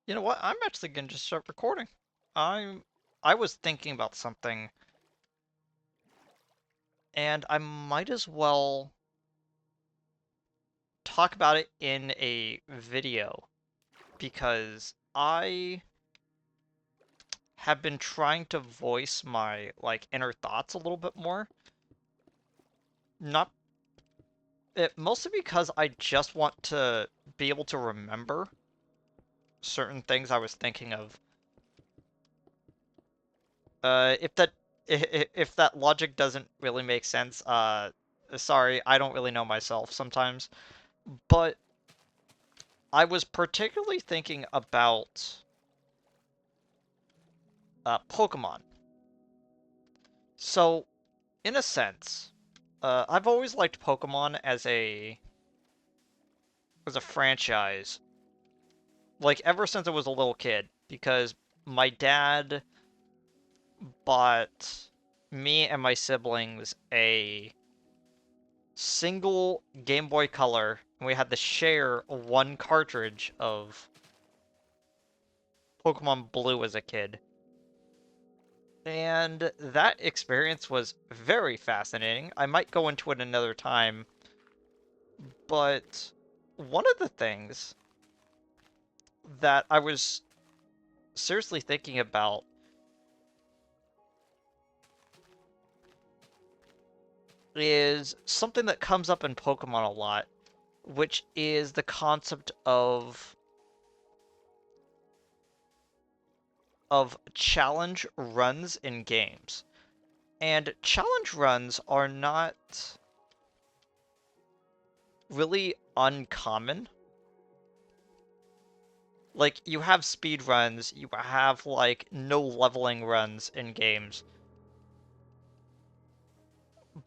You know what? I'm actually gonna just start recording. I was thinking about something, and I might as well talk about it in a video because I have been trying to voice my inner thoughts a little bit more. Not mostly because I just want to be able to remember certain things I was thinking of. If that if that logic doesn't really make sense, sorry, I don't really know myself sometimes. But I was particularly thinking about Pokemon. So, in a sense, I've always liked Pokemon as a franchise, like ever since I was a little kid, because my dad bought me and my siblings a single Game Boy Color, and we had to share one cartridge of Pokemon Blue as a kid. And that experience was very fascinating. I might go into it another time, but one of the things that I was seriously thinking about is something that comes up in Pokemon a lot, which is the concept of challenge runs in games. And challenge runs are not really uncommon. Like, you have speed runs, you have, no leveling runs in games,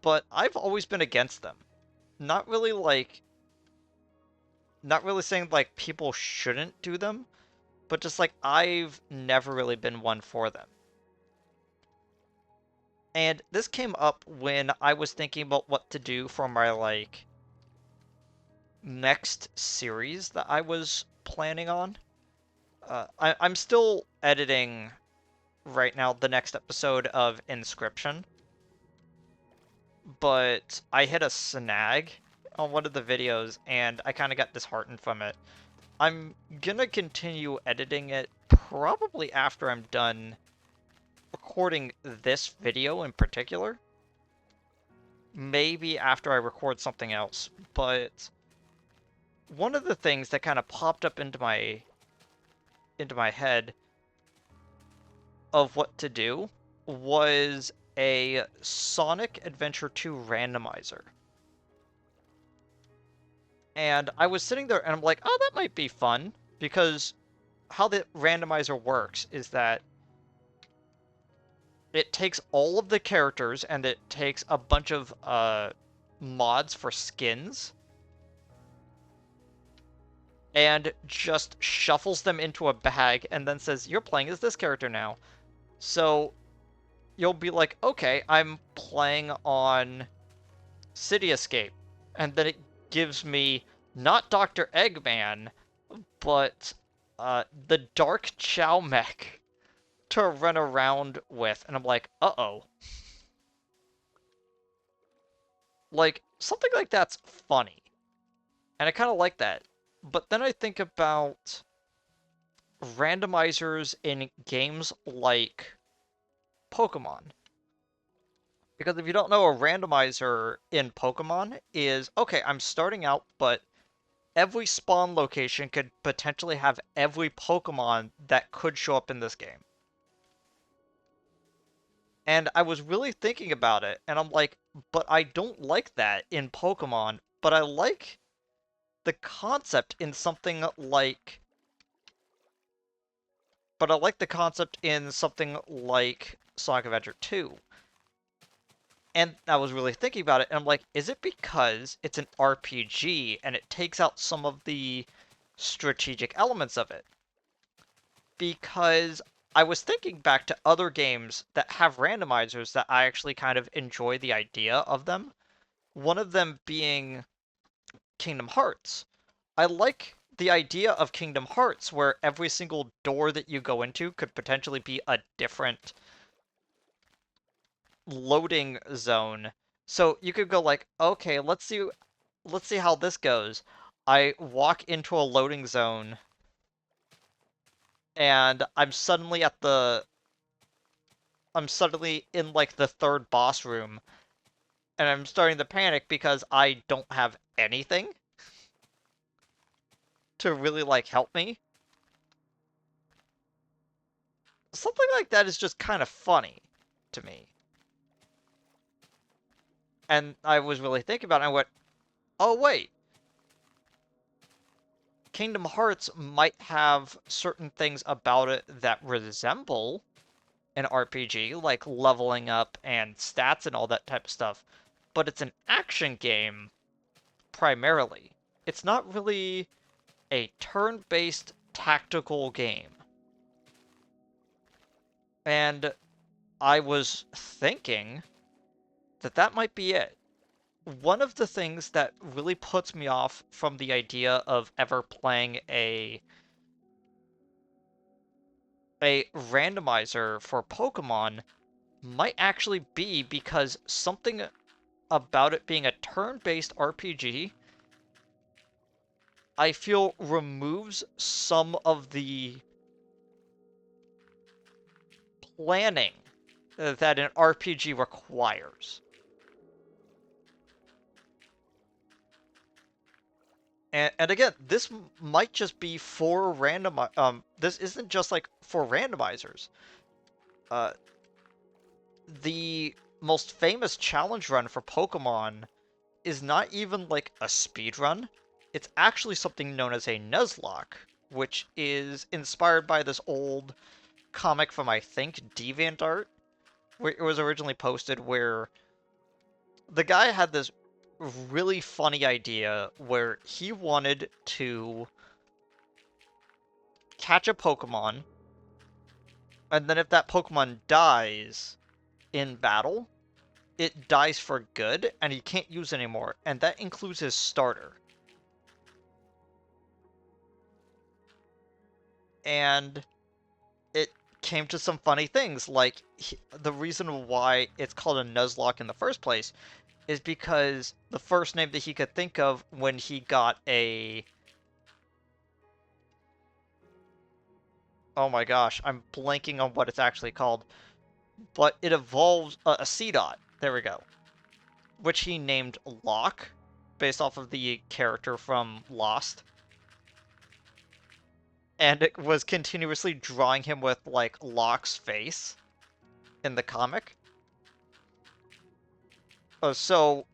but I've always been against them. Not really, not really saying, people shouldn't do them, but just, I've never really been one for them. And this came up when I was thinking about what to do for my, next series that I was planning on. I'm still editing right now the next episode of Inscription, but I hit a snag on one of the videos and I kind of got disheartened from it. I'm gonna continue editing it probably after I'm done recording this video in particular. Maybe after I record something else, but one of the things that kind of popped up into my head of what to do was a Sonic Adventure 2 randomizer. And I was sitting there and I'm like, oh, that might be fun. Because how the randomizer works is that it takes all of the characters and it takes a bunch of mods for skins and just shuffles them into a bag and then says, you're playing as this character now. So you'll be like, okay, I'm playing on City Escape. And then it gives me not Dr. Eggman, but the Dark Chow Mech to run around with. And I'm like, uh-oh. Like, something like that's funny. And I kind of like that. But then I think about randomizers in games like Pokemon. Because if you don't know, a randomizer in Pokemon is, okay, I'm starting out, but every spawn location could potentially have every Pokemon that could show up in this game. And I was really thinking about it, and I'm like, but I don't like that in Pokemon, but I like the concept in something like but I like the concept in something like Sonic Adventure 2. And I was really thinking about it, and I'm like, is it because it's an RPG and it takes out some of the strategic elements of it? Because I was thinking back to other games that have randomizers that I actually kind of enjoy the idea of them. One of them being Kingdom Hearts. I like the idea of Kingdom Hearts, where every single door that you go into could potentially be a different loading zone. So you could go like, okay, let's see how this goes. I walk into a loading zone and I'm suddenly in like the third boss room and I'm starting to panic because I don't have anything to really like help me. Something like that is just kind of funny to me. And I was really thinking about it and I went, "Oh wait, Kingdom Hearts might have certain things about it that resemble an RPG, like leveling up and stats and all that type of stuff, but it's an action game primarily. It's not really a turn-based tactical game." And I was thinking that that might be it. One of the things that really puts me off from the idea of ever playing a randomizer for Pokemon might actually be because something about it being a turn-based RPG, I feel removes some of the planning that an RPG requires. And again, this might just be for this isn't just like for randomizers. Uh, the most famous challenge run for Pokemon is not even like a speed run. It's actually something known as a Nuzlocke, which is inspired by this old comic from, I think, DeviantArt, where it was originally posted, where the guy had this really funny idea where he wanted to catch a Pokemon, and then if that Pokemon dies in battle, it dies for good, and he can't use it anymore, and that includes his starter. And it came to some funny things, like the reason why it's called a Nuzlocke in the first place is because the first name that he could think of when he got a... Oh my gosh, I'm blanking on what it's actually called, but it evolves a C-Dot. There we go. Which he named Locke, based off of the character from Lost. And it was continuously drawing him with, like, Locke's face in the comic. So,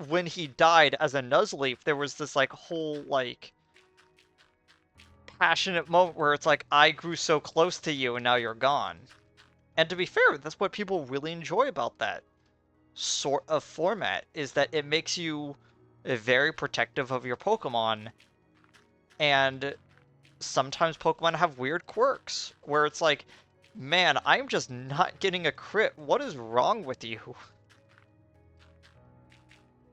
when he died as a Nuzleaf, there was this, like, whole, like, passionate moment where it's like, I grew so close to you and now you're gone. And to be fair, that's what people really enjoy about that sort of format, is that it makes you very protective of your Pokemon, and sometimes Pokemon have weird quirks, where it's like, man, I'm just not getting a crit. What is wrong with you?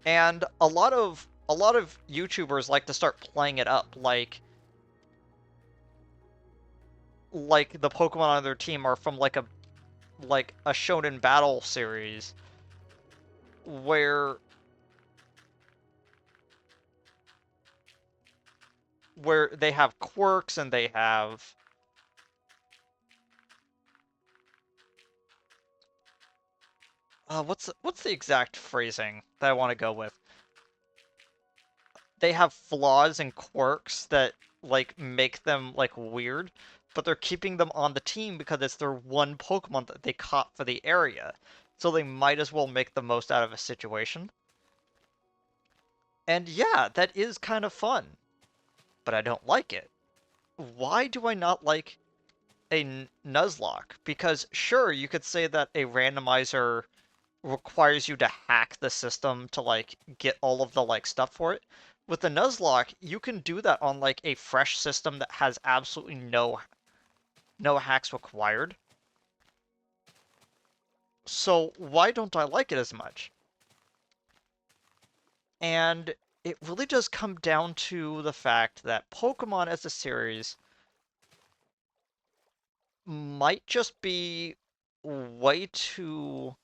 And a lot of YouTubers like to start playing it up, like the Pokemon on their team are from like a Shonen Battle series where they have quirks and they have what's the exact phrasing that I want to go with? They have flaws and quirks that like make them like weird, but they're keeping them on the team because it's their one Pokemon that they caught for the area. So they might as well make the most out of a situation. And yeah, that is kind of fun, but I don't like it. Why do I not like a Nuzlocke? Because sure, you could say that a randomizer requires you to hack the system to like get all of the like stuff for it. With the Nuzlocke, you can do that on like a fresh system that has absolutely no hacks required. So why don't I like it as much? And it really does come down to the fact that Pokemon as a series might just be way too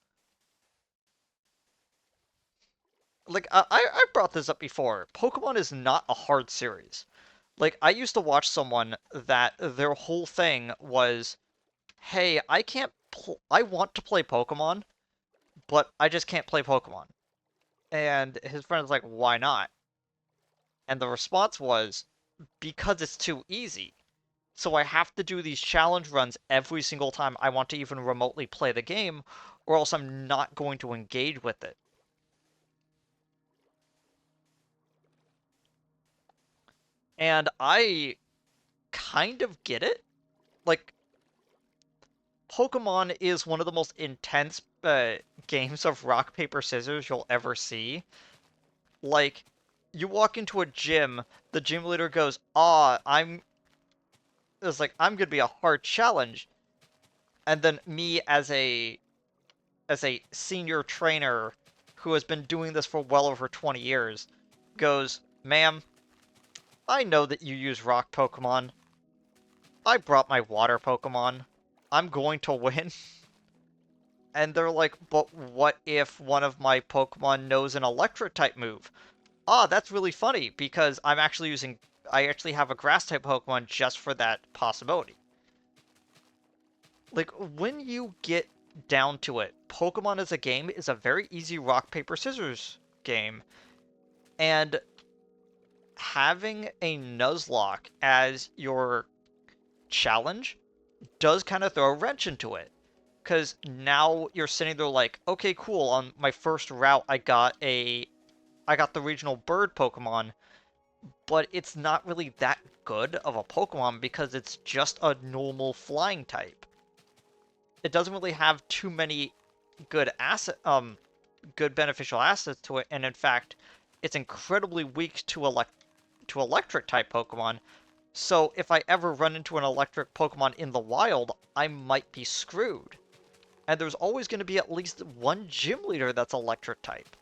like I brought this up before. Pokemon is not a hard series. Like I used to watch someone that their whole thing was, "Hey, I want to play Pokemon, but I just can't play Pokemon." And his friend was like, "Why not?" And the response was, "Because it's too easy. So I have to do these challenge runs every single time I want to even remotely play the game, or else I'm not going to engage with it." And I kind of get it. Like, Pokemon is one of the most intense games of rock, paper, scissors you'll ever see. Like, you walk into a gym, the gym leader goes, it's like, I'm gonna be a hard challenge. And then me as a senior trainer who has been doing this for well over 20 years goes, "Ma'am, I know that you use rock Pokemon. I brought my water Pokemon. I'm going to win." And they're like, "But what if one of my Pokemon knows an electric type move?" Ah, that's really funny because I actually have a grass type Pokemon just for that possibility. Like, when you get down to it, Pokemon as a game is a very easy rock, paper, scissors game. And having a Nuzlocke as your challenge does kind of throw a wrench into it. Because now you're sitting there like, okay, cool, on my first route I got the regional bird Pokemon, but it's not really that good of a Pokemon because it's just a normal flying type. It doesn't really have too many good beneficial assets to it, and in fact, it's incredibly weak to electric type Pokemon. So if I ever run into an electric Pokemon in the wild, I might be screwed. And there's always going to be at least one gym leader that's electric type.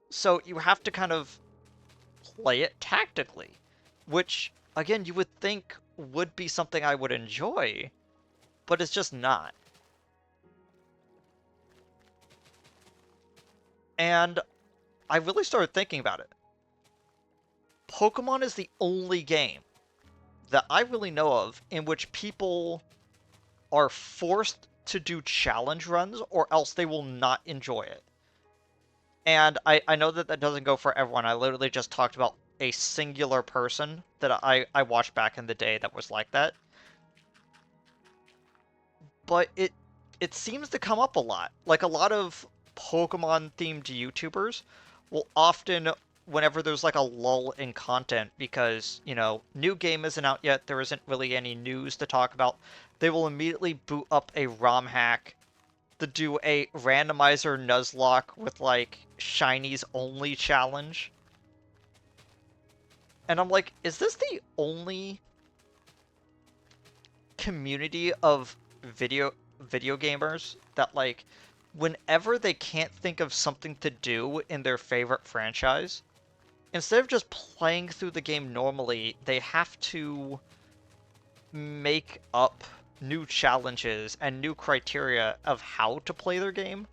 So you have to kind of play it tactically, which again you would think would be something I would enjoy, but it's just not. And I really started thinking about it. Pokemon is the only game that I really know of in which people are forced to do challenge runs or else they will not enjoy it. And I know that that doesn't go for everyone. I literally just talked about a singular person that I watched back in the day that was like that. But it seems to come up a lot. Like a lot of Pokemon themed YouTubers will often whenever there's like a lull in content because, new game isn't out yet, there isn't really any news to talk about, they will immediately boot up a ROM hack to do a randomizer Nuzlocke with like shinies only challenge. And I'm like, is this the only community of video gamers that like whenever they can't think of something to do in their favorite franchise, instead of just playing through the game normally, they have to make up new challenges and new criteria of how to play their game?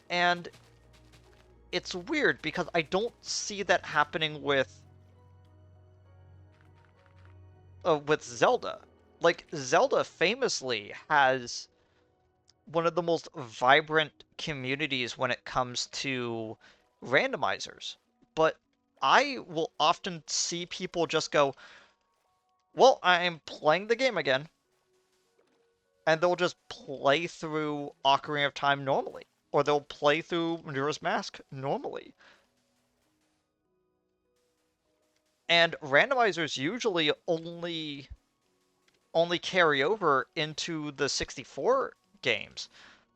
And it's weird because I don't see that happening with Zelda. Like Zelda famously has one of the most vibrant communities when it comes to randomizers. But I will often see people just go, "Well, I'm playing the game again." And they'll just play through Ocarina of Time normally. Or they'll play through Majora's Mask normally. And randomizers usually only carry over into the 64 games.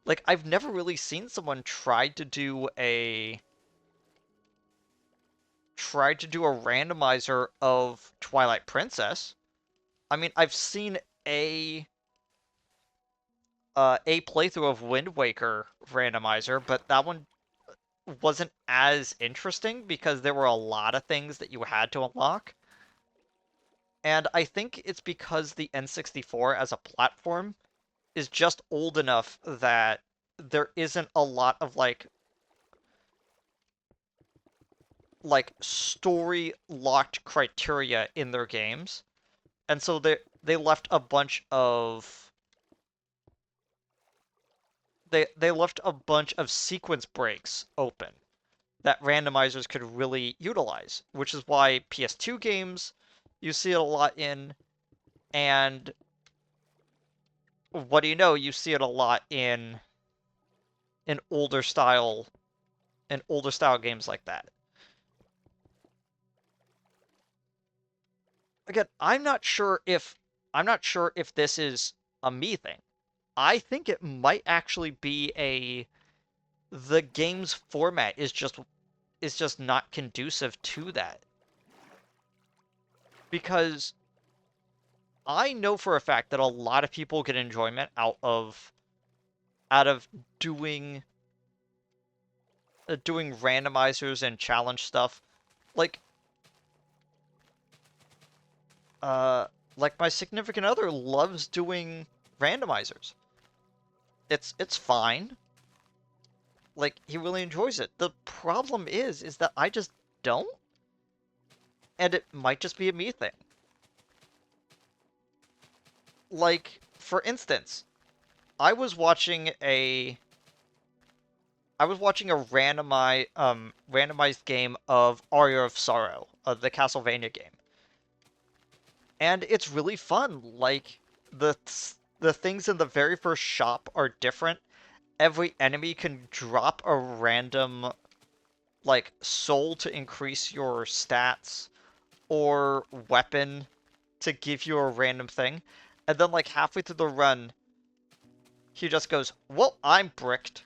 Like I've never really seen someone try to do a randomizer of Twilight Princess. I mean, I've seen a a playthrough of Wind Waker randomizer, but that one wasn't as interesting because there were a lot of things that you had to unlock. And I think it's because the N64 as a platform is just old enough that there isn't a lot of like story locked criteria in their games. And so they left a bunch of they left a bunch of sequence breaks open that randomizers could really utilize, which is why PS2 games you see it a lot in, and what do you know, you see it a lot in older style games like that. Again, I'm not sure if this is a me thing. I think it might actually be a the game's format is just not conducive to that. Because I know for a fact that a lot of people get enjoyment out of doing doing randomizers and challenge stuff. Like uh like my significant other loves doing randomizers. It's fine. Like he really enjoys it. The problem is that I just don't, and it might just be a me thing. Like for instance, I was watching a randomized game of Aria of Sorrow, the Castlevania game. And it's really fun. Like the things in the very first shop are different. Every enemy can drop a random like soul to increase your stats or weapon to give you a random thing. And then like halfway through the run, he just goes, "Well, I'm bricked."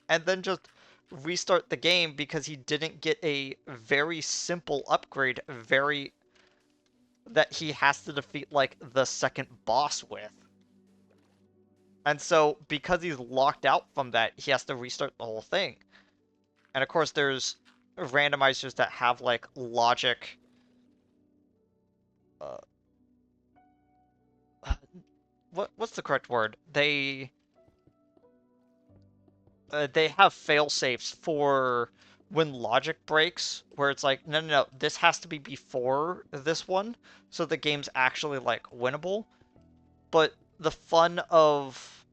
And then just restart the game because he didn't get a very simple upgrade very that he has to defeat like the second boss with. And so because he's locked out from that, he has to restart the whole thing. And of course there's randomizers that have like logic uh, what's the correct word? They have fail safes for when logic breaks, where it's like, no, no, no, this has to be before this one, so the game's actually like winnable. But the fun of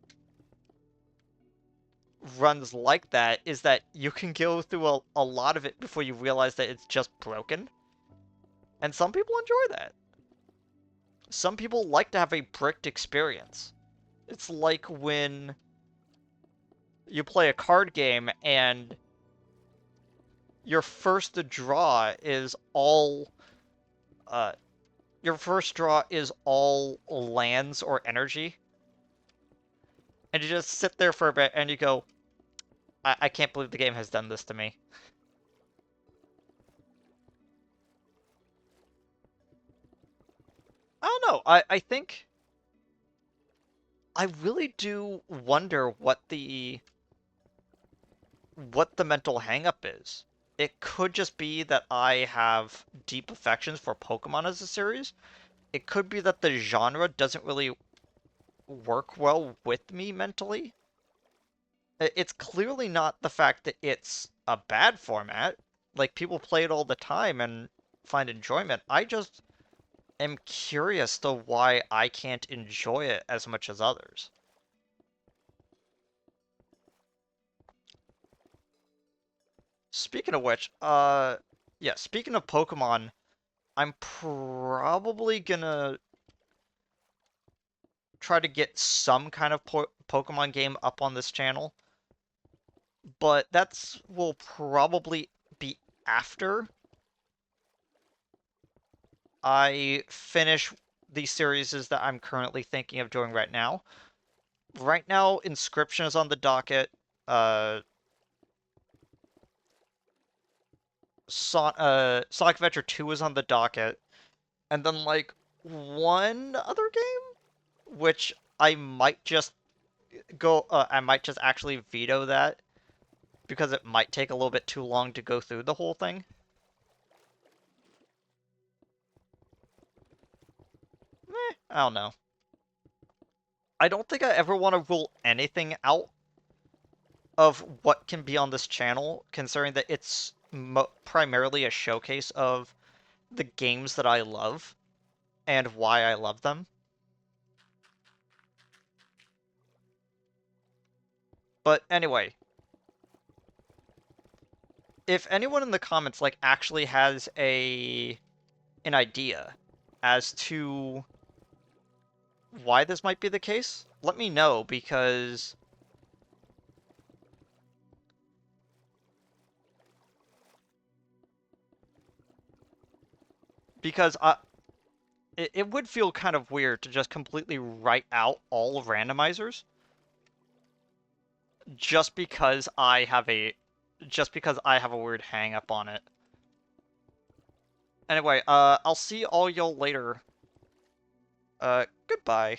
runs like that is that you can go through a lot of it before you realize that it's just broken. And some people enjoy that. Some people like to have a bricked experience. It's like when you play a card game and your first draw is all uh your first draw is all lands or energy, and you just sit there for a bit and you go, I can't believe the game has done this to me. I don't know. I think I really do wonder what the mental hangup is. It could just be that I have deep affections for Pokemon as a series. It could be that the genre doesn't really work well with me mentally. It's clearly not the fact that it's a bad format. Like, people play it all the time and find enjoyment. I just am curious to why I can't enjoy it as much as others. Speaking of which, yeah, speaking of Pokemon, I'm probably gonna try to get some kind of Pokemon game up on this channel, but that's will probably be after I finish the series that I'm currently thinking of doing right now. Right now, Inscription is on the docket. Uh, Sonic Adventure 2 is on the docket, and then like one other game, which I might just I might just actually veto that because it might take a little bit too long to go through the whole thing. I don't know. I don't think I ever want to rule anything out of what can be on this channel, considering that it's primarily a showcase of the games that I love and why I love them. But anyway, if anyone in the comments like actually has an idea as to why this might be the case, let me know because it would feel kind of weird to just completely write out all randomizers just because I have a weird hang up on it. Anyway, I'll see all y'all later. Goodbye.